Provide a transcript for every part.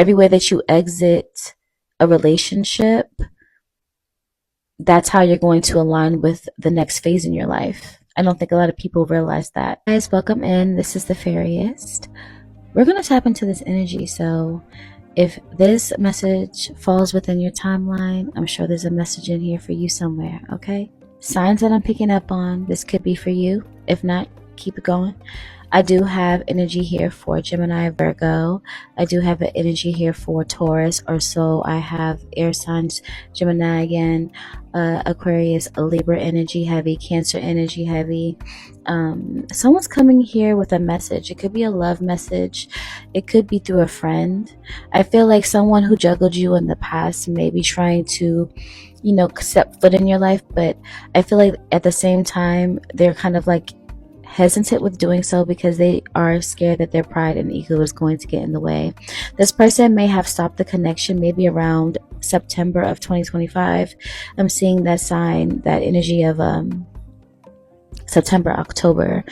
Every way that you exit a relationship, that's how you're going to align with the next phase in your life. I don't think a lot of people realize that. Guys, welcome in. This is the Fairyist. We're going to tap into this energy. So if this message falls within your timeline, I'm sure there's a message in here for you somewhere, okay? Signs that I'm picking up on, this could be for you. If not, keep it going. I do have energy here for Gemini, Virgo. I do have an energy here for Taurus, or so I have air signs, Gemini again, Aquarius, Libra energy heavy, Cancer energy heavy. Someone's coming here with a message. It could be a love message. It could be through a friend. I feel like someone who juggled you in the past may be trying to, step foot in your life, but I feel like at the same time, they're kind of like hesitant with doing so because they are scared that their pride and ego is going to get in the way. This person may have stopped the connection maybe around September of 2025. I'm seeing that sign, that energy of September, October.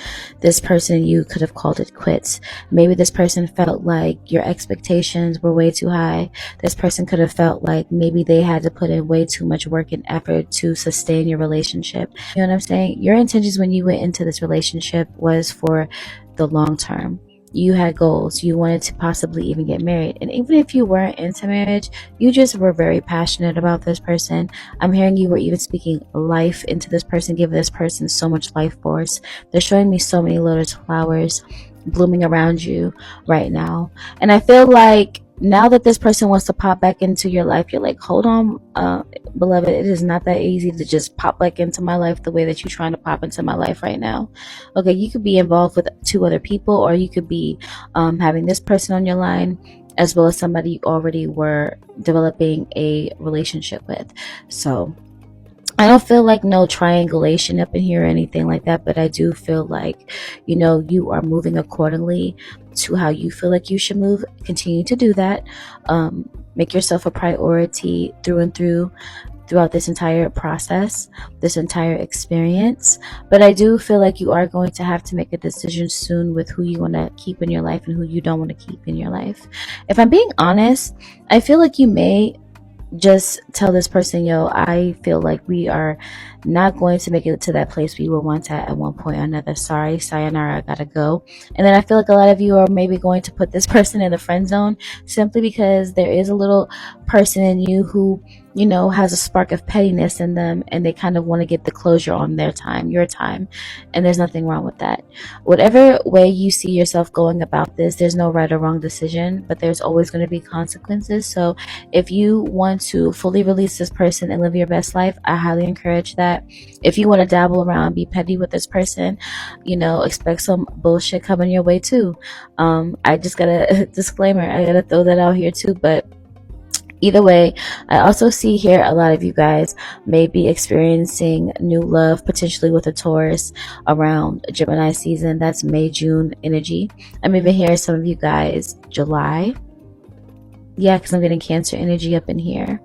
This person, you could have called it quits. Maybe this person felt like your expectations were way too high. This person could have felt like maybe they had to put in way too much work and effort to sustain your relationship. You know what I'm saying? Your intentions when you went into this relationship was for the long term. You had goals. You wanted to possibly even get married. And even if you weren't into marriage, you just were very passionate about this person. I'm hearing you were even speaking life into this person, giving this person so much life force. They're showing me so many lotus flowers blooming around you right now. And I feel like now that this person wants to pop back into your life, you're like, hold on, beloved, it is not that easy to just pop back into my life the way that you're trying to pop into my life right now. Okay, you could be involved with 2 other people, or you could be having this person on your line as well as somebody you already were developing a relationship with. So I don't feel like no triangulation up in here or anything like that, but I do feel like, you are moving accordingly to how you feel like you should move. Continue to do that. Make yourself a priority through and throughout this entire process, this entire experience. But I do feel like you are going to have to make a decision soon with who you want to keep in your life and who you don't want to keep in your life. If I'm being honest, I feel like you may just tell this person, I feel like we are not going to make it to that place we were once at one point or another. Sorry, sayonara, I gotta go. And then I feel like a lot of you are maybe going to put this person in the friend zone simply because there is a little person in you who, has a spark of pettiness in them, and they kind of want to get the closure on their time, your time. And there's nothing wrong with that. Whatever way you see yourself going about this, there's no right or wrong decision, but there's always going to be consequences. So if you want to fully release this person and live your best life, I highly encourage that. If you want to dabble around, be petty with this person, expect some bullshit coming your way too. I just got a disclaimer. I got to throw that out here too, but either way, I also see here a lot of you guys may be experiencing new love, potentially with a Taurus around Gemini season. That's May, June energy. I'm even hearing some of you guys July. Yeah, because I'm getting Cancer energy up in here.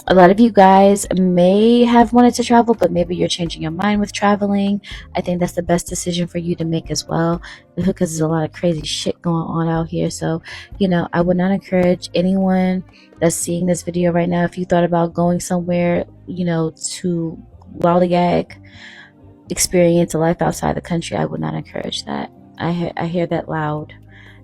A lot of you guys may have wanted to travel, but maybe you're changing your mind with traveling. I think that's the best decision for you to make as well, because there's a lot of crazy shit going on out here. So, I would not encourage anyone that's seeing this video right now, if you thought about going somewhere, to lollygag, experience a life outside the country, I would not encourage that. I hear that loud.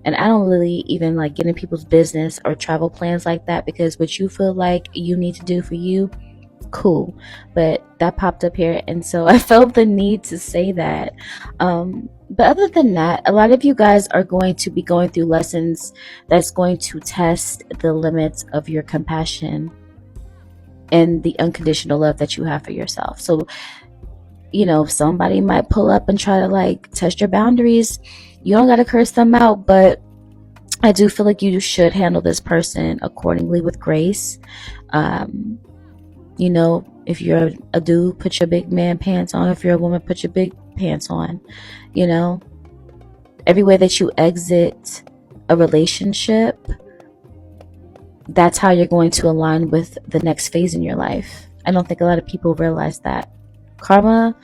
And I don't really even like get in people's business or travel plans like that, because what you feel like you need to do for you, cool. But that popped up here, and so I felt the need to say that. But other than that, a lot of you guys are going to be going through lessons that's going to test the limits of your compassion and the unconditional love that you have for yourself. So, somebody might pull up and try to test your boundaries. You don't got to curse them out, but I do feel like you should handle this person accordingly with grace. If you're a dude, put your big man pants on. If you're a woman, put your big pants on. Every way that you exit a relationship, that's how you're going to align with the next phase in your life. I don't think a lot of people realize that. Karma,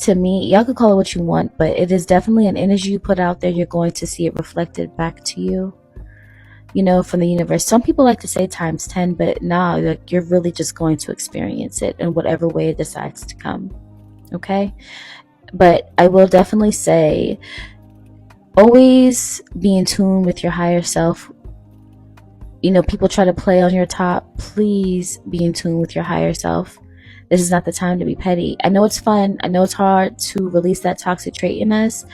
to me, y'all could call it what you want, but it is definitely an energy you put out there. You're going to see it reflected back to you. from the universe. Some people like to say times 10, but nah, like, you're really just going to experience it in whatever way it decides to come. Okay? But I will definitely say, always be in tune with your higher self. People try to play on your top. Please be in tune with your higher self. This is not the time to be petty. I know it's fun. I know it's hard to release that toxic trait in us.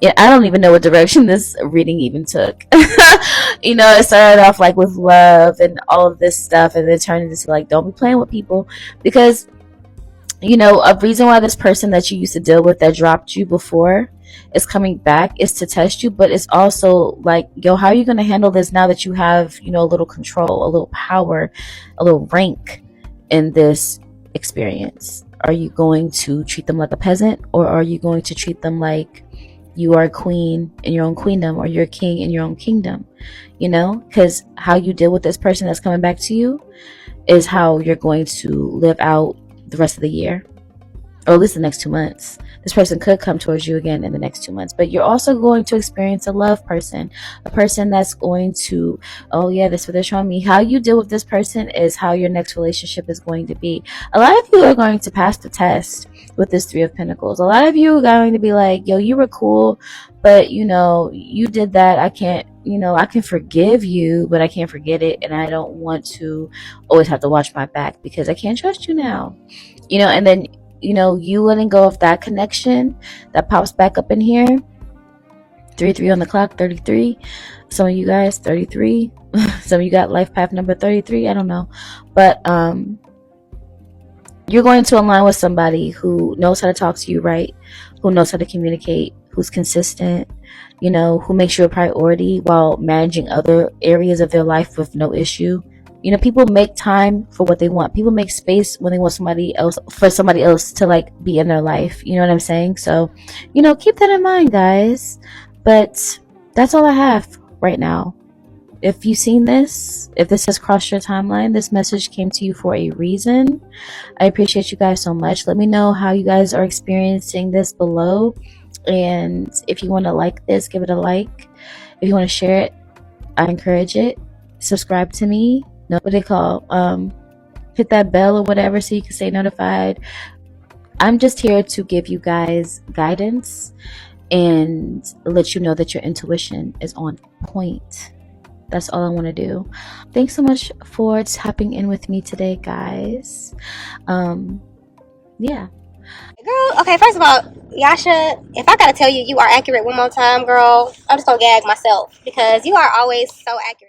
Yeah, I don't even know what direction this reading even took. It started off like with love and all of this stuff, and then turned into like, don't be playing with people. Because, a reason why this person that you used to deal with that dropped you before is coming back is to test you, but it's also like, yo, how are you going to handle this now that you have, a little control, a little power, a little rank in this experience? Are you going to treat them like a peasant, or are you going to treat them like you are a queen in your own queendom, or you're a king in your own kingdom? Because how you deal with this person that's coming back to you is how you're going to live out the rest of the year, or at least the next 2 months. This person could come towards you again in the next 2 months, but you're also going to experience a love person, a person that's going to, oh yeah, that's what they're showing me. How you deal with this person is how your next relationship is going to be. A lot of you are going to pass the test with this Three of Pentacles. A lot of you are going to be like, yo, you were cool, but you did that. I can't, I can forgive you, but I can't forget it. And I don't want to always have to watch my back because I can't trust you now. And then, you letting go of that connection that pops back up in here. 3-3 on the clock, 33. Some of you guys, 33. Some of you got life path number 33. I don't know. But you're going to align with somebody who knows how to talk to you right, who knows how to communicate, who's consistent, who makes you a priority while managing other areas of their life with no issue. People make time for what they want. People make space when they want somebody else to like be in their life. You know what I'm saying? So, keep that in mind, guys. But that's all I have right now. If you've seen this, if this has crossed your timeline, this message came to you for a reason. I appreciate you guys so much. Let me know how you guys are experiencing this below. And if you want to like this, give it a like. If you want to share it, I encourage it. Subscribe to me. What they call, hit that bell or whatever so you can stay notified. I'm just here to give you guys guidance and let you know that your intuition is on point. That's all I want to do. Thanks so much for tapping in with me today, guys. Yeah. Girl, okay, first of all, Yasha, if I gotta tell you you are accurate one more time, girl, I'm just gonna gag myself because you are always so accurate.